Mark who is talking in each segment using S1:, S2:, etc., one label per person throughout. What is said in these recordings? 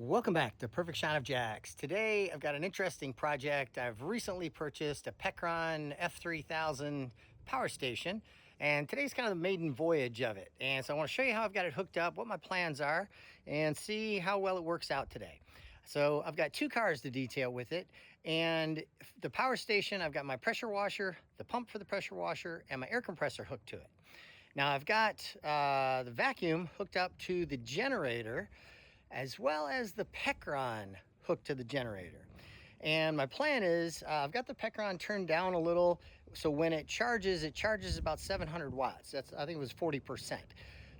S1: Welcome back to Perfect Shot of Jacks. Today I've got an interesting project. I've recently purchased a Pecron F3000 power station, and today's kind of the maiden voyage of it. And so I want to show you how I've got it hooked up, what my plans are, and see how well it works out today. So I've got two cars to detail with it, and the power station, I've got my pressure washer, the pump for the pressure washer, and my air compressor hooked to it. Now I've got the vacuum hooked up to the generator, as well as the Pecron hooked to the generator. And my plan is I've got the Pecron turned down a little, so when it charges about 700 watts. I think it was 40%.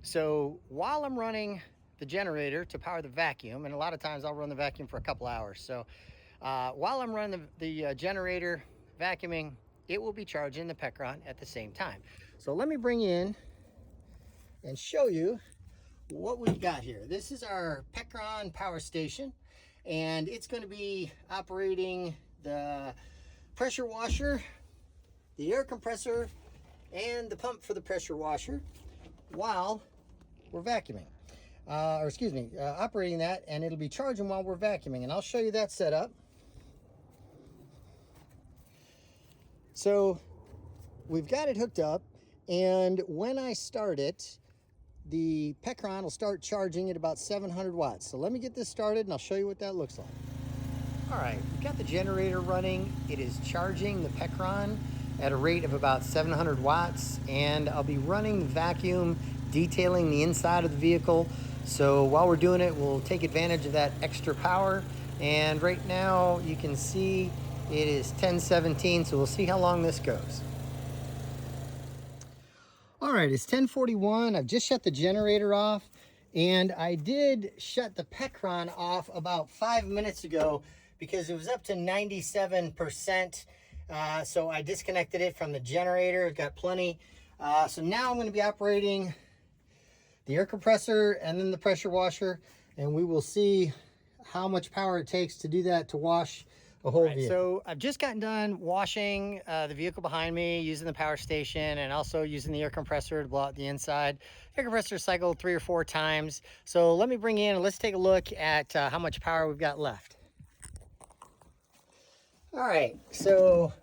S1: So while I'm running the generator to power the vacuum, and a lot of times I'll run the vacuum for a couple hours. So while I'm running the generator vacuuming, it will be charging the Pecron at the same time. So let me bring you in and show you what we've got here. This is our Pecron power station, and it's going to be operating the pressure washer, the air compressor, and the pump for the pressure washer while we're vacuuming. Operating that, and it'll be charging while we're vacuuming, and I'll show you that setup. So we've got it hooked up, and when I start it, the Pecron will start charging at about 700 watts. So let me get this started and I'll show you what that looks like. All right, we've got the generator running. It is charging the Pecron at a rate of about 700 watts, and I'll be running the vacuum, detailing the inside of the vehicle. So while we're doing it, we'll take advantage of that extra power. And right now you can see it is 10:17, so we'll see how long this goes. All right, it's 10:41. I've just shut the generator off, and I did shut the Pecron off about 5 minutes ago because it was up to 97%. So I disconnected it from the generator. It got plenty. So now I'm going to be operating the air compressor and then the pressure washer, and we will see how much power it takes to do that, to wash a whole vehicle. So I've just gotten done washing the vehicle behind me using the power station, and also using the air compressor to blow out the inside. Air compressor cycled 3 or 4 times. So let me bring in and let's take a look at how much power we've got left. All right, so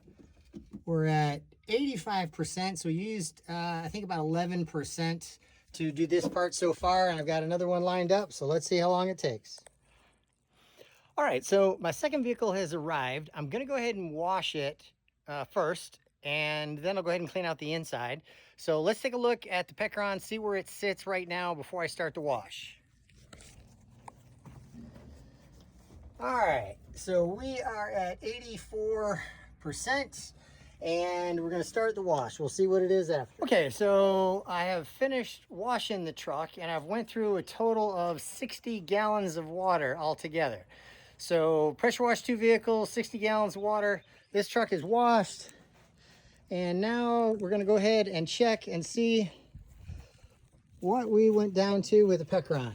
S1: we're at 85%. So we used, I think, about 11% to do this part so far, and I've got another one lined up. So let's see how long it takes. All right, so my second vehicle has arrived. I'm gonna go ahead and wash it first, and then I'll go ahead and clean out the inside. So let's take a look at the Pecron, see where it sits right now before I start the wash. All right, so we are at 84%, and we're gonna start the wash. We'll see what it is after. Okay, so I have finished washing the truck, and I've went through a total of 60 gallons of water altogether. So pressure wash 2 vehicles, 60 gallons of water. This truck is washed. And now we're gonna go ahead and check and see what we went down to with the Pecron.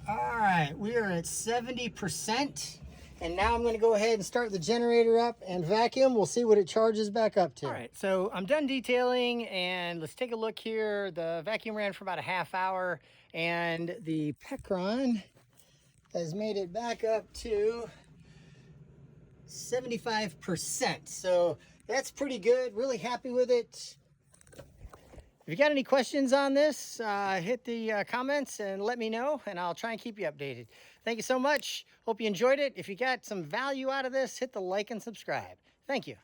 S1: All right, we are at 70%. And now I'm gonna go ahead and start the generator up and vacuum. We'll see what it charges back up to. All right, so I'm done detailing, and let's take a look here. The vacuum ran for about a half hour, and the Pecron has made it back up to 75%. So that's pretty good. Really happy with it. If you got any questions on this, hit the comments and let me know, and I'll try and keep you updated. Thank you so much. Hope you enjoyed it. If you got some value out of this, hit the like and subscribe. Thank you.